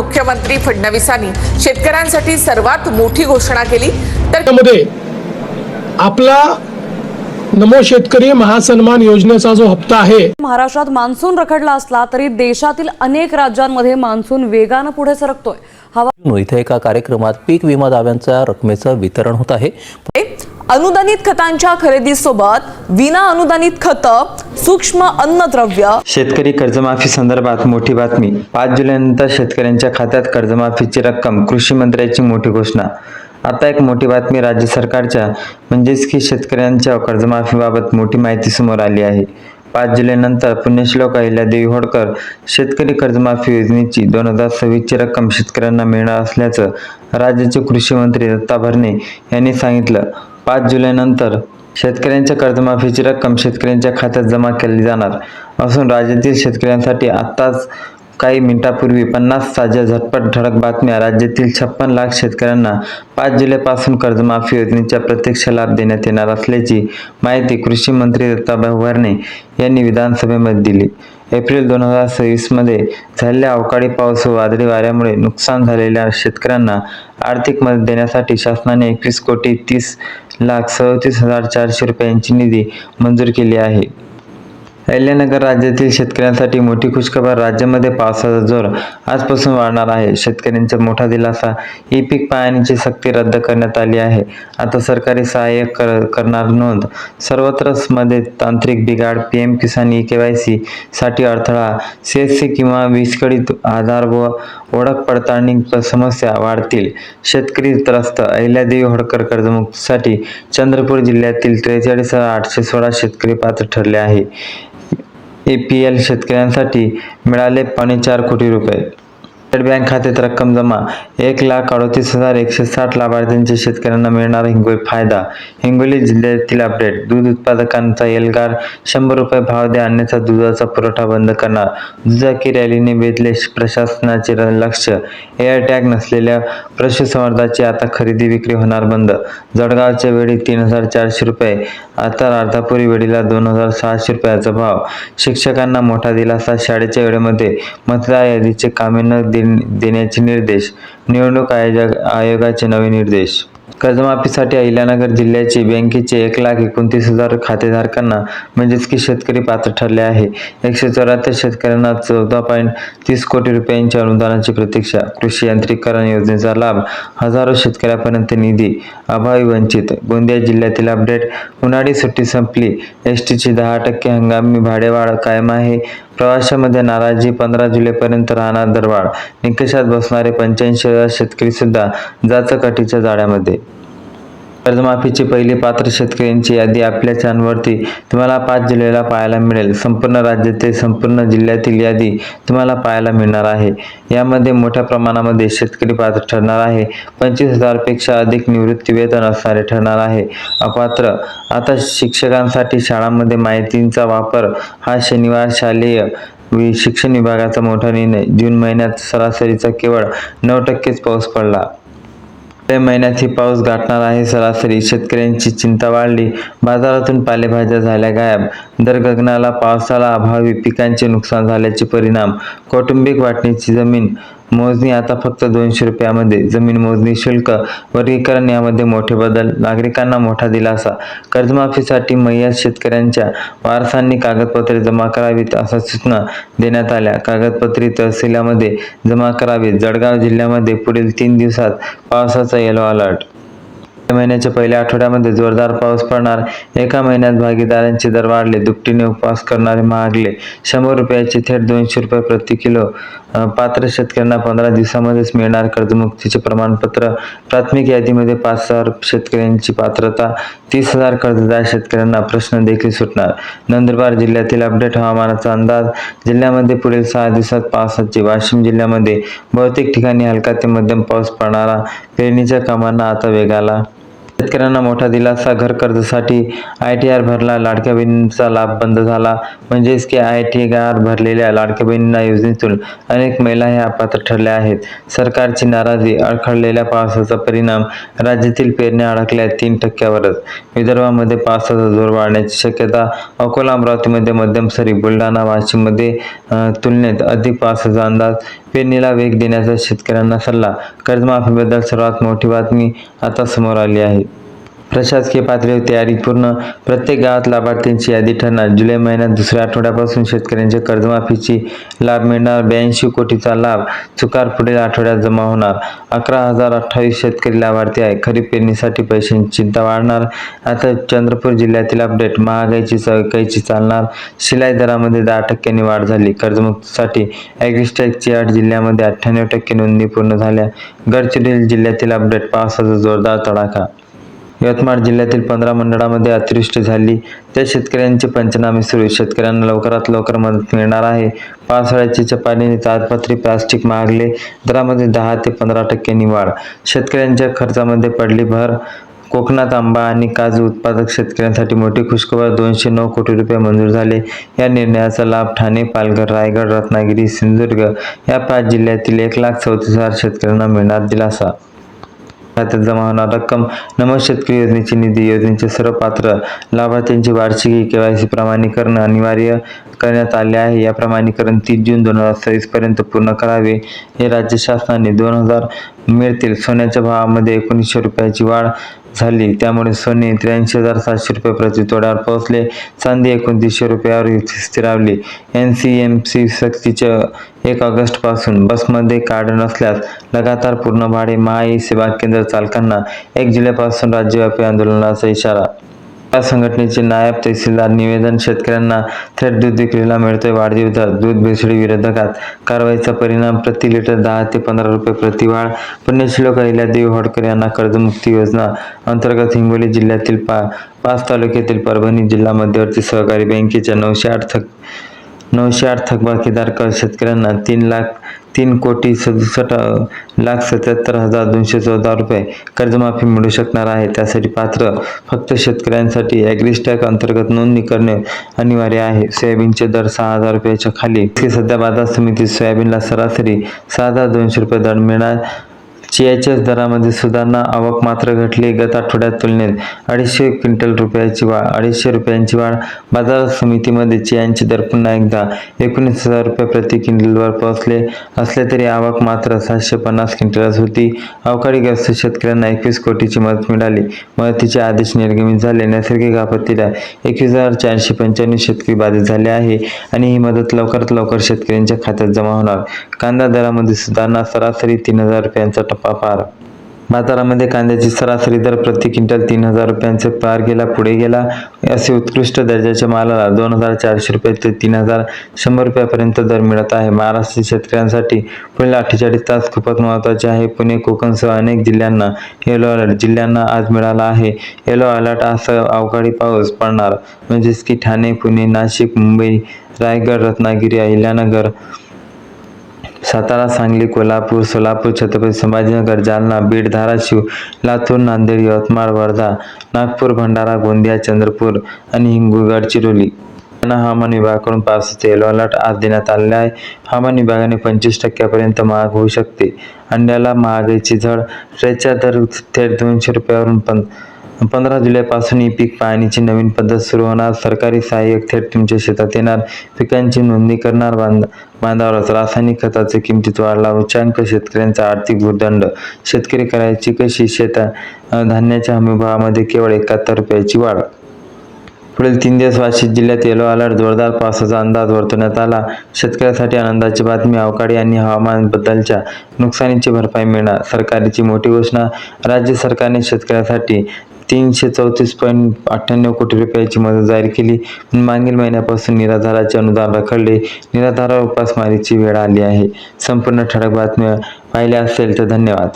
मुख्यमंत्री फडणवीसांनी शेतकऱ्यांसाठी सर्वात मोठी घोषणा केली तर त्यामध्ये आपला नमो शेतकरी महासन्मान योजनेचा जो हप्ता आहे, महाराष्ट्रात मान्सून रखडला असला तरी देशातील अनेक राज्यांमध्ये मान्सून वेगाने पुढे सरकतोय. हवा इथे एका कार्यक्रमात पीक विमा दाव्यांच्या रकमेचं वितरण होत आहे. अनुदानित खतांच्या खरेदीसोबत विना अनुदानित खतं, सूक्ष्म अन्नद्रव्य, शेतकरी कर्जमाफी संदर्भात मोठी बातमी. 5 जुलैनंतर शेतकऱ्यांच्या खात्यात कर्जमाफीची रक्कम. कृषी मंत्र्यांची मोठी घोषणा. आता एक मोठी बातमी राज्य सरकारच्या म्हणजेच की शेतकऱ्यांच्या कर्जमाफीबाबत मोठी माहिती समोर आली आहे. 5 जुलैनंतर पुण्यश्लोक अहिल्यादेवी होळकर शेतकरी कर्जमाफी योजनेची 2026 ची रक्कम शेतकऱ्यांना मिळणार असल्याचं राज्याचे कृषी मंत्री दत्ता भरणे यांनी सांगितलं. 5 जुलैनंतर शेतकऱ्यांच्या कर्जमाफीची रक्कम शेतकऱ्यांच्या खात्यात जमा केली जाणार असून राज्यातील शेतकऱ्यांसाठी आत्ताच काही मिनिटांपूर्वी 50 ताज्या झटपट ठळक बातम्या. राज्यातील 56 लाख शेतकऱ्यांना 5 जुलैपासून कर्जमाफी योजनेचा प्रत्यक्ष लाभ देण्यात येणार असल्याची माहिती कृषी मंत्री दत्ता भरणे यांनी विधानसभेमध्ये दिली. एप्रिल 2026 मध्ये झालेल्या अवकाळी पाऊस व वादळी वाऱ्यामुळे नुकसान झालेल्या शेतकऱ्यांना आर्थिक मदत देण्यासाठी शासनाने 21,30,37,400 रुपयांची निधी मंजूर केली आहे. अहिल्यानगर राज्यातील शेतकऱ्यांसाठी मोठी खुशखबर. राज्यामध्ये पावसाचा जोर आजपासून वाढणार आहे. शेतकऱ्यांचा मोठा दिलासा. ई पीक पाहणीची सक्ती रद्द करण्यात आली आहे. आता सरकारी सहाय्य करणार नोंद. सर्वत्र मध्ये तांत्रिक बिघाड. PM किसान KYC साठी अडथळा. CSC किंवा विस्कळीत आधार व ओळख पडताळणी समस्या वाढतील. शेतकरी त्रस्त. अहिल्यादेवी होळकर कर्जमुक्तीसाठी चंद्रपूर जिल्ह्यातील 43,816 शेतकरी पात्र ठरले आहे. APL शेतकऱ्यांसाठी मिळाले 4.5 कोटी रुपये. स्टेट बँक खात्यात रक्कम जमा. 1,38,160 लाभार्थ्यांच्या शेतकऱ्यांना मिळणार फायदा. हिंगोली जिल्ह्यातील अपडेट. दूध उत्पादकांचा एल्गार 100 रुपये भाव द्या अन्यथा दुधाचा पुरवठा बंद करणार. दुचाकी रॅलीने वेधले प्रशासनाचे लक्ष. एअर टॅग नसलेल्या पशुसंवर्धनाची आता खरेदी विक्री होणार बंद. जळगावच्या वेळी 3,400 रुपये आता अर्धापुरी वेळीला 2,600 रुपयाचा भाव. शिक्षकांना मोठा दिलासा. शाळेच्या वेळेमध्ये मतदार यादीचे कामे न देण्याचे निर्देश. निवडणूक आयोगाचे नवे निर्देश. कर्जमाफीसाठी अहिल्यानगर जिल्ह्याचे बँकेचे 1,29,000 खातेधारकांना म्हणजेच की शेतकरी पात्र ठरले आहे. 174 शेतकऱ्यांना 14.30 कोटी रुपयांच्या अनुदानाची प्रतीक्षा. कृषी यांत्रिकीकरण योजनेचा लाभ. हजारो शेतकऱ्यांपर्यंत निधी. अभावी वंचित. गोंदिया जिल्ह्यातील अपडेट. उन्हाळी सुट्टी संपली. STची 10% हंगामी भाडेवाढ कायम आहे. प्रवाशांमध्ये नाराजी. 15 जुलैपर्यंत राहणार दरवाढ. निकषात बसणारे 85,000 शेतकरी सुद्धा जाचक-अटीच्या जाळ्यामध्ये. कर्जमाफीची पहिली पात्र शेतकऱ्यांची यादी आपल्या चॅनलवरती तुम्हाला 5 जुलैला पाहायला मिळेल. संपूर्ण राज्यातील संपूर्ण जिल्ह्यातील यादी तुम्हाला पाहायला मिळणार आहे. यामध्ये मोठ्या प्रमाणामध्ये शेतकरी पात्र ठरणार आहे. 25,000 पेक्षा अधिक निवृत्ती वेतन असणारे ठरणार आहे अपात्र. आता शिक्षकांसाठी शाळांमध्ये माहितीचा वापर. हा शनिवार शालेय शिक्षण विभागाचा मोठा निर्णय. जून महिन्यात सरासरीचा केवळ 9%च पाऊस पडला. जुलै महिन्यात ही पाऊस गाठणार आहे सरासरी. शेतकऱ्यांची चिंता वाढली. बाजारातून पालेभाज्या झाल्या गायब. दर गगनाला. पावसाला अभावी पिकांचे नुकसान झाल्याचे परिणाम. कौटुंबिक वाटणीची जमीन मोजणी आता फक्त 200 रुपयामध्ये. जमीन मोजणी शुल्क वर्गीकरण यामध्ये मोठे बदल. नागरिकांना मोठा दिलासा. कर्जमाफीसाठी मयत शेतकऱ्यांच्या वारसांनी कागदपत्रे जमा करावीत अशा सूचना देण्यात आल्या. कागदपत्रे तहसीलमध्ये जमा करावीत. जळगाव जिल्ह्यामध्ये पुढील 3 दिवसात पावसाचा येलो अलर्ट. महिन्याच्या पहिल्या आठवड्यामध्ये जोरदार पाऊस पडणार. एका महिन्यात भागीदारांचे दर वाढले. दुपटीने उपवास करणारे महागले. 100 रुपयाचे थेट 200 रुपये प्रति किलो. पात्र शेतकऱ्यांना 15 दिवसामध्येच मिळणार कर्जमुक्तीचे प्रमाणपत्र. प्राथमिक यादीमध्ये 5,000 शेतकऱ्यांची पात्रता. 30,000 कर्जदार शेतकऱ्यांना प्रश्न देखील सुटणार. नंदुरबार जिल्ह्यातील अपडेट. हवामानाचा अंदाज. जिल्ह्यामध्ये पुढील 6 दिवसात पावसाची. वाशिम जिल्ह्यामध्ये बहुतेक ठिकाणी हलका ते मध्यम पाऊस पडणारा. पेरणीच्या कामांना आता वेग आला. शेतकऱ्यांना मोठा दिलासा. घर कर्जासाठी ITR भरला. लाडक्या बहिणींचा लाभ बंद झाला. म्हणजेच की ITR भरलेल्या लाडक्या बहिणींना योजनेतून अनेक महिला ह्या अपात्र ठरल्या आहेत. सरकारची नाराजी. अडखळलेल्या पावसाचा परिणाम. राज्यातील पेरण्या अडकल्या 3%वरच. विदर्भामध्ये पावसाचा जोर वाढण्याची शक्यता. अकोला अमरावतीमध्ये मध्यम सरी. बुलढाणा वाशिममध्ये तुलनेत अधिक पावसाचा अंदाज. पेरणीला वेग देण्याचा शेतकऱ्यांना सल्ला. कर्जमाफीबद्दल सर्वात मोठी बातमी आता समोर आली आहे. प्रशासकीय पातळीवर तयारी पूर्ण. प्रत्येक गावात लाभार्थ्यांची यादी ठरणार. जुलै महिन्यात दुसऱ्या आठवड्यापासून शेतकऱ्यांच्या कर्जमाफीची लाभ मिळणार. 82 कोटीचा लाभ चुकार पुढील आठवड्यात जमा होणार. 11,028 शेतकरी लाभार्थी आहे. खरीप पेरणीसाठी पैशांची चिंता वाढणार. आता चंद्रपूर जिल्ह्यातील अपडेट. महागाईची कैची चालणार. शिलाई दरामध्ये 10% वाढ झाली. कर्जमुक्तीसाठी ॲग्रिस्टॅकची 8 जिल्ह्यांमध्ये 98% नोंदणी पूर्ण झाल्या. गडचिरोली जिल्ह्यातील अपडेट. पावसाचा जोरदार तडाखा. यवतमाळ जिल्ह्यातील 15 मंडळामध्ये अतिवृष्टी झाली. त्या शेतकऱ्यांचे पंचनामे सुरू. शेतकऱ्यांना लवकरात लवकर मदत मिळणार आहे. पावसाळ्याची चपातीने ताडपत्री. प्लास्टिक महागले. दरामध्ये 10 ते 15% वाढ. शेतकऱ्यांच्या खर्चामध्ये पडली भर. कोकणात आंबा आणि काजू उत्पादक शेतकऱ्यांसाठी मोठी खुशखबर. 209 कोटी रुपये मंजूर झाले. या निर्णयाचा लाभ ठाणे, पालघर, रायगड, रत्नागिरी, सिंधुदुर्ग या 5 जिल्ह्यातील 1,34,000 शेतकऱ्यांना मिळणार दिलासा. खात्यात जमा होणार रक्कम. नमो शेतकरी योजनेची निधी. योजनेचे सर्व पात्र लाभार्थ्यांची वार्षिक KYC प्रमाणीकरण अनिवार्य करण्यात आले आहे. या प्रमाणीकरण 30 जून 2023 पर्यंत पूर्ण करावे. हे राज्य शासनाने 2,000 मिळतील. सोन्याच्या भावामध्ये 1900 रुपयाची वाढ झाली. त्यामुळे सोने 83,700 रुपये प्रति तोड्यावर पोहोचले. चांदी 2900 रुपयावर स्थिरावली. NCMC सक्तीच्या 1 ऑगस्टपासून बसमध्ये कार्ड नसल्यास लगातार पूर्ण भाडे. महाई सेवा केंद्र चालकांना 1 जुलैपासून राज्यव्यापी आंदोलनाचा इशारा. या संघटनेचे नायब तहसीलदार. निवेदन. शेतकऱ्यांना थेट दूध विक्रीला मिळतोय वाढीव दर. दूध भेसळी विरोधात कारवाईचा परिणाम. प्रति लिटर 10 ते 15 रुपये प्रति वाढ. पुण्यश्लोक अहिल्यादेवी होळकर यांना कर्जमुक्ती योजना अंतर्गत हिंगोली जिल्ह्यातील 5 तालुक्यातील परभणी जिल्हा मध्यवर्ती सहकारी बँकेच्या 908 थकबाकीदार शेतकऱ्यांना 3,67,214,214 रुपये कर्जमाफी मिळू शकणार आहे. त्यासाठी पात्र फक्त शेतकऱ्यांसाठी ॲग्रिस्टॅक अंतर्गत नोंदणी करणे अनिवार्य आहे. सोयाबीनचे दर 6,000 रुपयाच्या खाली. सध्या बाजार समितीत सोयाबीनला सरासरी 6,200 रुपये दर मिळणार. चियाच्या दरामध्ये सुधारणा. आवक मात्र घटली. गत आठवड्यात तुलनेत 250 रुपयांची वाढ. बाजार समितीमध्ये चियांचे दर पुन्हा एकदा 19,000 रुपये प्रति क्विंटलवर पोहोचले असले तरी आवक मात्र 750 क्विंटलच होती. अवकाळीग्रस्त शेतकऱ्यांना 21 कोटीची मदत मिळाली. मदतीचे आदेश निर्गमित झाले. नैसर्गिक आपत्तीला 21,495 शेतकरी बाधित झाले आहे आणि ही मदत लवकरात लवकर शेतकऱ्यांच्या खात्यात जमा होणार. कांदा दरामध्ये सुधारणा. सरासरी 3,000 रुपयांचा टप्पा पार. बाजारामध्ये कांद्याची सरासरी दर प्रति क्विंटल 3,000 रुपयांचे पार गेला. पुढे गेला. असे उत्कृष्ट दर्जाच्या मालाला 2,400 रुपये ते 3,100 रुपयापर्यंत दर मिळत आहे. महाराष्ट्र शेतकऱ्यांसाठी पुढील 48 तास खूपच महत्त्वाचे आहे. पुणे, कोकणसह अनेक जिल्ह्यांना येलो अलर्ट. जिल्ह्यांना आज मिळाला आहे येलो अलर्ट. आज अवकाळी पाऊस पडणार. म्हणजेच की ठाणे, पुणे, नाशिक, मुंबई, रायगड, रत्नागिरी, अहिल्यानगर, सातारा, सांगली, कोल्हापूर, सोलापूर, छत्रपती संभाजीनगर, जालना, बीड, धाराशिव, लातूर, नांदेड, यवतमाळ, वर्धा, नागपूर, भंडारा, गोंदिया, चंद्रपूर आणि गडचिरोली यांना हवामान विभागाकडून पावसाचे येलो अलर्ट आज देण्यात आलेले आहे. हवामान विभागाने 25% पर्यंत महाग होऊ शकते. अंड्याला महागाईची झळ. ट्रेचा दर थेट 200 रुपयावरून 15 जुलैपासून पीक पाहणीची नवीन पद्धत सुरू होणार. सरकारी सहाय्यक थेट तुमच्या शेतात येणार. पिकांची नोंदणी करणार. बांधावरच. रासायनिक खताचे किमतीत वाढला उच्चांक. शेतकऱ्यांचा आर्थिक भूर्दंड. शेतकरी करायची कशी. धान्याच्या हमीभावामध्ये केवळ 71 रुपयाची वाढ. पुढील 3 दिवस वाशिम जिल्ह्यात येलो अलर्ट. जोरदार पावसाचा अंदाज वर्तवण्यात आला. शेतकऱ्यांसाठी आनंदाची बातमी. अवकाळी आणि हवामान बदलाच्या नुकसानीची भरपाई मिळणार. सरकारची मोठी घोषणा. राज्य सरकारने शेतकऱ्यांसाठी 334.98 कोटी रुपयाची मदत जाहीर केली. मागील महिन्यापासून निराधाराचे अनुदान रखडले. निराधारावर उपासमारीची वेळ आली आहे. संपूर्ण ठळक बातम्या पाहिल्या असेल तर धन्यवाद.